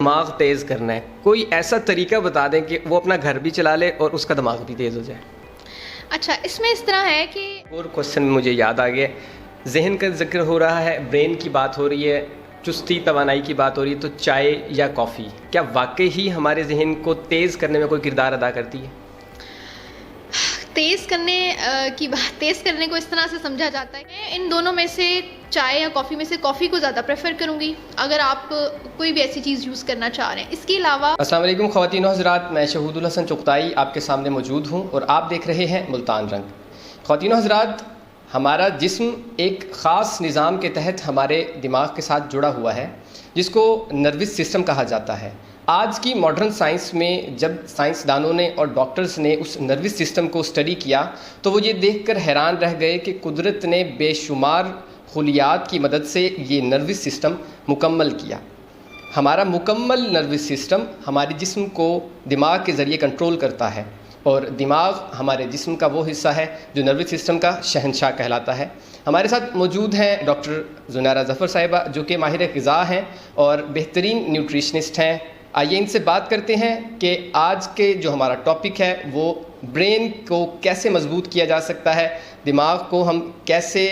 दिमाग तेज़ करना है, कोई ऐसा तरीका बता दें कि वो अपना घर भी चला ले और उसका दिमाग भी तेज़ हो जाए। अच्छा, इसमें इस तरह है कि और क्वेश्चन मुझे याद आ गया, जहन का जिक्र हो रहा है, ब्रेन की बात हो रही है, चुस्ती तवानाई की बात हो रही है, तो चाय या कॉफ़ी क्या वाकई ही हमारे जहन को तेज़ करने में कोई किरदार अदा करती है? तेज़ करने को इस तरह से समझा जाता है कि इन दोनों में से चाय या कॉफ़ी में से कॉफ़ी को ज़्यादा प्रेफर करूँगी अगर आप कोई भी ऐसी चीज़ यूज़ करना चाह रहे हैं। इसके अलावा अस्सलाम वालेकुम ख़वातीन व हज़रात, मैं शहूदुल हसन चुगताई आपके सामने मौजूद हूँ और आप देख रहे हैं मुल्तान रंग। ख़वातीन व हज़रात, हमारा जिस्म एक ख़ास निज़ाम के तहत हमारे दिमाग के साथ जुड़ा हुआ है जिसको नर्वस सिस्टम कहा जाता है। आज की मॉडर्न साइंस में जब साइंसदानों ने और डॉक्टर्स ने उस नर्वस सिस्टम को स्टडी किया तो वो ये देखकर हैरान रह गए कि कुदरत ने बेशुमार खुलियात की मदद से ये नर्वस सिस्टम मुकम्मल किया। हमारा मुकम्मल नर्वस सिस्टम हमारे जिस्म को दिमाग के ज़रिए कंट्रोल करता है और दिमाग हमारे जिस्म का वो हिस्सा है जो नर्वस सिस्टम का शहंशाह कहलाता है। हमारे साथ मौजूद हैं डॉक्टर ज़ुनैरा ज़फ़र साहिबा, जो कि माहिर ग़िज़ा हैं और बेहतरीन न्यूट्रिशनिस्ट हैं। आइए इनसे बात करते हैं कि आज के जो हमारा टॉपिक है वो ब्रेन को कैसे मजबूत किया जा सकता है, दिमाग को हम कैसे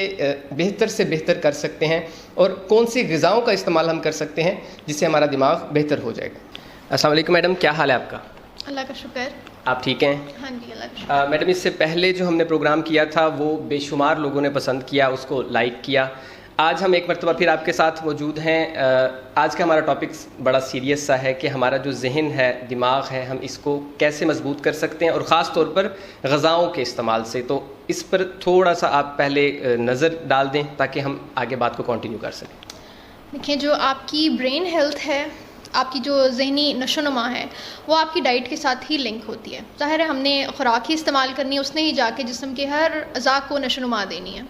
बेहतर से बेहतर कर सकते हैं और कौन सी ग़िज़ाओं का इस्तेमाल हम कर सकते हैं जिससे हमारा दिमाग बेहतर हो जाएगा। अस्सलाम वालेकुम मैडम, क्या हाल है आपका? अल्लाह का शुक्र। आप ठीक हैं? हाँ जी, अल्लाह का शुक्र। मैडम, इससे पहले जो हमने प्रोग्राम किया था वो बेशुमार लोगों ने पसंद किया, उसको लाइक किया। आज हम एक मरतबा फिर आपके साथ मौजूद हैं। आज का हमारा टॉपिक बड़ा सीरियस सा है कि हमारा जो जहन है, दिमाग है, हम इसको कैसे मजबूत कर सकते हैं और ख़ास तौर पर ग़िज़ाओं के इस्तेमाल से। तो इस पर थोड़ा सा आप पहले नज़र डाल दें ताकि हम आगे बात को कंटिन्यू कर सकें। देखिए, जो आपकी ब्रेन हेल्थ है, आपकी जो ज़हनी नशोनुमा है, वो आपकी डाइट के साथ ही लिंक होती है। ज़ाहिर है हमने ख़ुराक ही इस्तेमाल करनी है, उसने ही जाके जिस्म के हर अज़ा को नशोनुमा देनी है।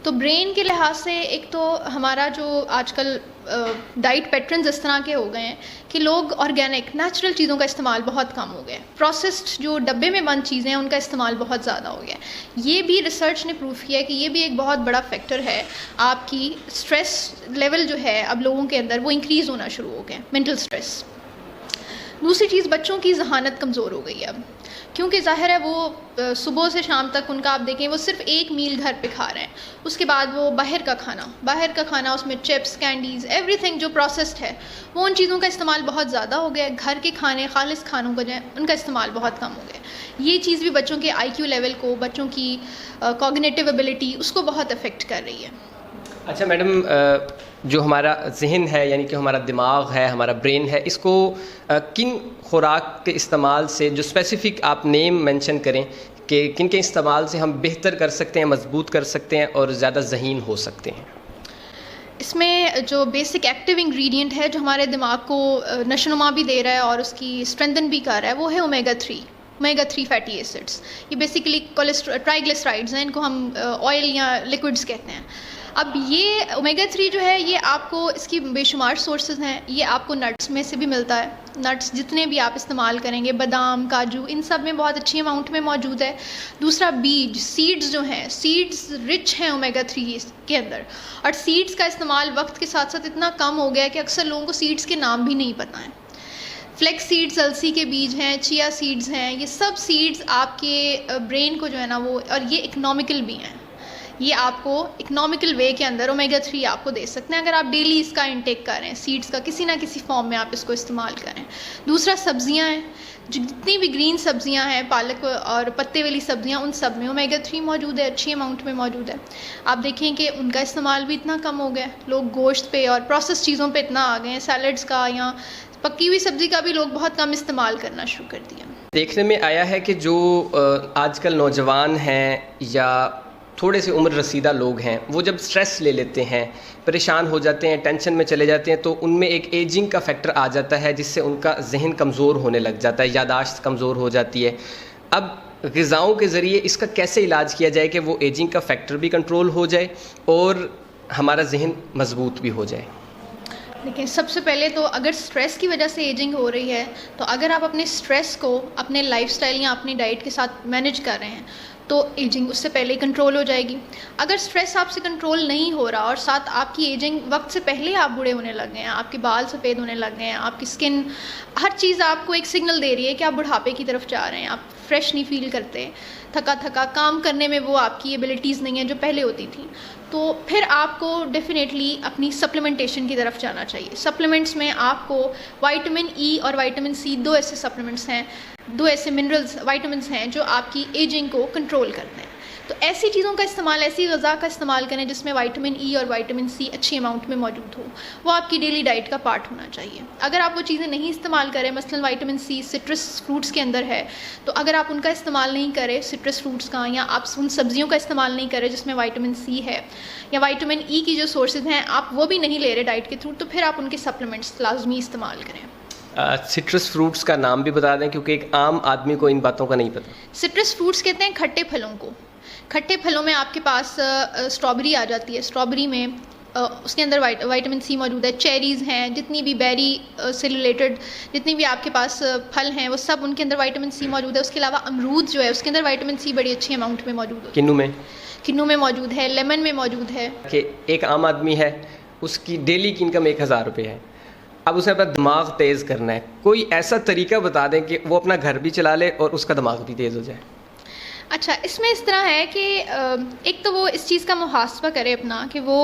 तो ब्रेन के लिहाज से एक तो हमारा जो आजकल डाइट पैटर्न्स इस तरह के हो गए हैं कि लोग ऑर्गेनिक नेचुरल चीज़ों का इस्तेमाल बहुत कम हो गया है। प्रोसेस्ड जो डब्बे में बंद चीज़ें हैं उनका इस्तेमाल बहुत ज़्यादा हो गया है। ये भी रिसर्च ने प्रूफ किया है कि ये भी एक बहुत बड़ा फैक्टर है। आपकी स्ट्रेस लेवल जो है अब लोगों के अंदर वो इंक्रीज़ होना शुरू हो गया, मेंटल स्ट्रेस। दूसरी चीज़, बच्चों की ज़हानत कमज़ोर हो गई है अब, क्योंकि ज़ाहिर है वो सुबह से शाम तक उनका आप देखें वो सिर्फ एक मील घर पे खा रहे हैं, उसके बाद वो बाहर का खाना उसमें चिप्स, कैंडीज़, एवरीथिंग जो प्रोसेस्ड है वो उन चीज़ों का इस्तेमाल बहुत ज़्यादा हो गया है। घर के खाने, खालिस खानों का जो है उनका इस्तेमाल बहुत कम हो गया। ये चीज़ भी बच्चों के IQ लेवल को, बच्चों की कॉग्निटिव एबिलिटी, उसको बहुत अफेक्ट कर रही है। अच्छा मैडम, जो हमारा जहन है यानी कि हमारा दिमाग है, हमारा ब्रेन है, इसको किन खुराक के इस्तेमाल से, जो स्पेसिफ़िक आप नेम मेंशन करें कि किन के इस्तेमाल से हम बेहतर कर सकते हैं, मजबूत कर सकते हैं और ज़्यादा ज़हीन हो सकते हैं? इसमें जो बेसिक एक्टिव इंग्रेडिएंट है जो हमारे दिमाग को नशोनुमा भी दे रहा है और उसकी स्ट्रेंथन भी कर रहा है, वो है ओमेगा 3 फैटी एसिड्स। ये बेसिकली ट्राइग्लिसराइड्स हैं, इनको हम ऑयल या लिक्विड्स कहते हैं। अब ये ओमेगा 3 जो है ये आपको, इसकी बेशुमार सोर्सेज हैं। ये आपको नट्स में से भी मिलता है। नट्स जितने भी आप इस्तेमाल करेंगे, बादाम, काजू, इन सब में बहुत अच्छी अमाउंट में मौजूद है। दूसरा, बीज, सीड्स जो हैं, सीड्स रिच हैं ओमेगा 3 के अंदर। और सीड्स का इस्तेमाल वक्त के साथ साथ इतना कम हो गया है कि अक्सर लोगों को सीड्स के नाम भी नहीं पता हैं। फ्लेक्स सीड्स, अलसी के बीज हैं, चिया सीड्स हैं, ये सब सीड्स आपके ब्रेन को जो है ना वो, और ये इकनॉमिकल भी हैं। ये आपको इकनॉमिकल वे के अंदर ओमेगा 3 आपको दे सकते हैं अगर आप डेली इसका इंटेक करें, सीड्स का किसी ना किसी फॉर्म में आप इसको इस्तेमाल करें। दूसरा, सब्जियां हैं, जितनी भी ग्रीन सब्जियां हैं, पालक और पत्ते वाली सब्जियां, उन सब में ओमेगा 3 मौजूद है, अच्छी अमाउंट में मौजूद है। आप देखें कि उनका इस्तेमाल भी इतना कम हो गया, लोग गोश्त पे और प्रोसेस चीज़ों पे इतना आ गए हैं, सैलड्स का या पकी हुई सब्ज़ी का भी लोग बहुत कम इस्तेमाल करना शुरू कर दिया। देखने में आया है कि जो आजकल नौजवान हैं या थोड़े से उम्र रसीदा लोग हैं, वो जब स्ट्रेस ले लेते हैं, परेशान हो जाते हैं, टेंशन में चले जाते हैं, तो उनमें एक एजिंग का फैक्टर आ जाता है जिससे उनका जहन कमज़ोर होने लग जाता है, यादाश्त कमज़ोर हो जाती है। अब ग़िज़ाओं के ज़रिए इसका कैसे इलाज किया जाए कि वो एजिंग का फैक्टर भी कंट्रोल हो जाए और हमारा जहन मजबूत भी हो जाए? देखिए, सबसे पहले तो अगर स्ट्रेस की वजह से एजिंग हो रही है, तो अगर आप अपने स्ट्रेस को अपने लाइफस्टाइल या अपनी डाइट के साथ मैनेज कर रहे हैं तो एजिंग उससे पहले कंट्रोल हो जाएगी। अगर स्ट्रेस आपसे कंट्रोल नहीं हो रहा और साथ आपकी एजिंग वक्त से पहले आप बूढ़े होने लग गए हैं, आपके बाल सफ़ेद होने लग गए हैं, आपकी स्किन, हर चीज़ आपको एक सिग्नल दे रही है कि आप बुढ़ापे की तरफ जा रहे हैं, आप फ्रेश नहीं फील करते, थका थका, काम करने में वो आपकी एबिलिटीज़ नहीं है जो पहले होती थी, तो फिर आपको डेफिनेटली अपनी सप्लीमेंटेशन की तरफ जाना चाहिए। सप्लीमेंट्स में आपको विटामिन ई और विटामिन सी, दो ऐसे सप्लीमेंट्स हैं, दो ऐसे मिनरल्स विटामिन्स हैं जो आपकी एजिंग को कंट्रोल करते हैं। तो ऐसी चीज़ों का इस्तेमाल, ऐसी ग़िज़ा का इस्तेमाल करें जिसमें विटामिन ई और विटामिन सी अच्छी अमाउंट में मौजूद हो, वो आपकी डेली डाइट का पार्ट होना चाहिए। अगर आप वो चीज़ें नहीं इस्तेमाल करें, मसलन विटामिन सी सिट्रस फ्रूट्स के अंदर है, तो अगर आप उनका इस्तेमाल नहीं करें सिट्रस फ्रूट्स का, या आप उन सब्जियों का इस्तेमाल नहीं करें जिसमें विटामिन सी है, या विटामिन ई की जो सोर्सेज हैं आप वो भी नहीं ले रहे डाइट के थ्रू, तो फिर आप उनके सप्लीमेंट्स लाजमी इस्तेमाल करें। सिट्रस फ्रूट्स का नाम भी बता दें, क्योंकि एक आम आदमी को इन बातों का नहीं पता। सिट्रस फ्रूट्स कहते हैं खट्टे फलों को। खट्टे फलों में आपके पास स्ट्रॉबेरी आ जाती है। स्ट्रॉबेरी में उसके अंदर विटामिन सी मौजूद है। चेरीज़ हैं, जितनी भी बेरी से रिलेटेड जितनी भी आपके पास फल हैं वो सब उनके अंदर विटामिन सी मौजूद है। उसके अलावा अमरूद जो है उसके अंदर विटामिन सी बड़ी अच्छी अमाउंट में मौजूद है। किन्नू में मौजूद है, लेमन में मौजूद है। कि एक आम आदमी है, उसकी डेली की इनकम 1000 रुपये है, अब उसे अपना दिमाग तेज़ करना है, कोई ऐसा तरीका बता दें कि वो अपना घर भी चला ले और उसका दिमाग भी तेज़ हो जाए। अच्छा, इसमें इस तरह है कि एक तो वो इस चीज़ का मुहासबा करे अपना कि वो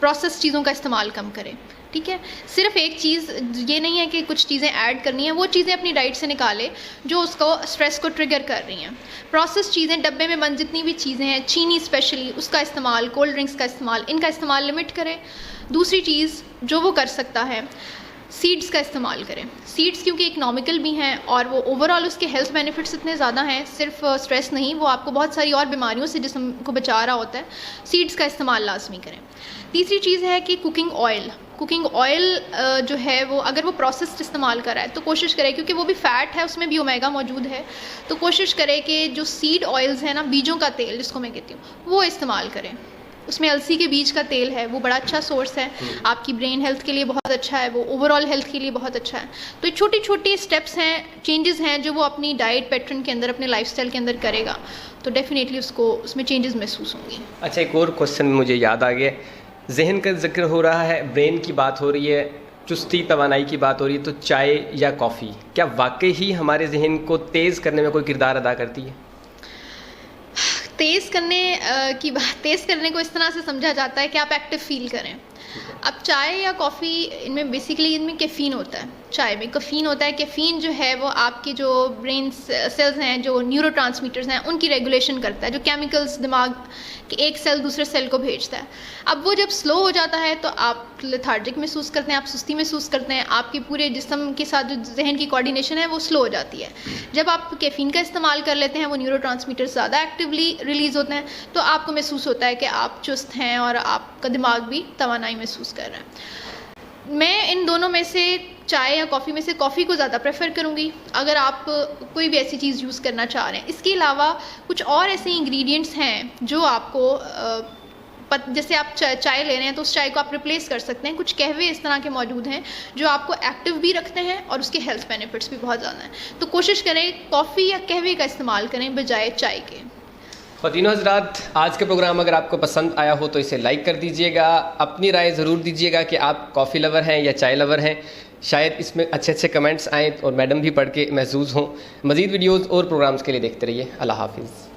प्रोसेस चीज़ों का इस्तेमाल कम करे, ठीक है। सिर्फ एक चीज़ ये नहीं है कि कुछ चीज़ें ऐड करनी है, वो चीज़ें अपनी डाइट से निकाले जो उसको स्ट्रेस को ट्रिगर कर रही हैं। प्रोसेस चीज़ें, डब्बे में बंद जितनी भी चीज़ें हैं, चीनी स्पेशली, उसका इस्तेमाल, कोल्ड ड्रिंक्स का इस्तेमाल, इनका इस्तेमाल लिमिट करें। दूसरी चीज़ जो वो कर सकता है, सीड्स का इस्तेमाल करें। सीड्स क्योंकि इकनॉमिकल भी हैं और वो ओवरऑल उसके हेल्थ बेनिफिट्स इतने ज़्यादा हैं, सिर्फ स्ट्रेस नहीं, वो आपको बहुत सारी और बीमारियों से जिस्म को बचा रहा होता है। सीड्स का इस्तेमाल लाजमी करें। तीसरी चीज़ है कि कुकिंग ऑयल जो है वो अगर वो प्रोसेस्ड इस्तेमाल कर रहा है तो कोशिश करें, क्योंकि वो भी फ़ैट है, उसमें भी ओमेगा मौजूद है, तो कोशिश करें कि जो सीड ऑयल्स हैं ना, बीजों का तेल जिसको मैं कहती हूँ, वो इस्तेमाल करें। उसमें अलसी के बीज का तेल है, वो बड़ा अच्छा सोर्स है, आपकी ब्रेन हेल्थ के लिए बहुत अच्छा है, वो ओवरऑल हेल्थ के लिए बहुत अच्छा है। तो छोटी छोटी स्टेप्स हैं, चेंजेस हैं जो वो अपनी डाइट पैटर्न के अंदर, अपने लाइफस्टाइल के अंदर करेगा तो डेफिनेटली उसको उसमें चेंजेस महसूस होंगी। अच्छा, एक और क्वेश्चन मुझे याद आ गया, जहन का जिक्र हो रहा है, ब्रेन की बात हो रही है, चुस्ती तवानाई की बात हो रही है, तो चाय या कॉफ़ी क्या वाकई ही हमारे जहन को तेज़ करने में कोई किरदार अदा करती है? तेज़ करने को इस तरह से समझा जाता है कि आप एक्टिव फील करें। अब चाय या कॉफ़ी, इनमें बेसिकली इनमें कैफ़ीन होता है, चाय में कैफ़ीन होता है। कैफ़ीन जो है वो आपके जो ब्रेन सेल्स हैं, जो न्यूरोट्रांसमीटर्स हैं, उनकी रेगुलेशन करता है, जो केमिकल्स दिमाग के एक सेल दूसरे सेल को भेजता है। अब वो जब स्लो हो जाता है तो आप लेथार्जिक महसूस करते हैं, आप सुस्ती महसूस करते हैं, आपके पूरे जिस्म के साथ जो जहन की कोऑर्डिनेशन है वो स्लो हो जाती है। जब आप कैफ़ीन का इस्तेमाल कर लेते हैं, वो न्यूरोट्रांसमीटर्स ज़्यादा एक्टिवली रिलीज़ होते हैं, तो आपको महसूस होता है कि आप चुस्त हैं और आपका दिमाग भी तवानाई महसूस कर रहा है। मैं इन दोनों में से, चाय या कॉफ़ी में से कॉफ़ी को ज़्यादा प्रेफर करूँगी अगर आप कोई भी ऐसी चीज़ यूज़ करना चाह रहे हैं। इसके अलावा कुछ और ऐसे इंग्रेडिएंट्स हैं जो आपको जैसे आप चाय ले रहे हैं तो उस चाय को आप रिप्लेस कर सकते हैं। कुछ कहवे इस तरह के मौजूद हैं जो आपको एक्टिव भी रखते हैं और उसके हेल्थ बेनिफिट्स भी बहुत ज़्यादा हैं। तो कोशिश करें कॉफ़ी या कहवे का इस्तेमाल करें बजाय चाय के। ख़वातीन हज़रात, आज का प्रोग्राम अगर आपको पसंद आया हो तो इसे लाइक कर दीजिएगा, अपनी राय ज़रूर दीजिएगा कि आप कॉफ़ी लवर हैं या चाय लवर हैं। शायद इसमें अच्छे अच्छे कमेंट्स आएँ और मैडम भी पढ़ के महसूस हों। मज़ीद वीडियोज़ और प्रोग्राम्स के लिए देखते रहिए। अल्लाह हाफ़िज़।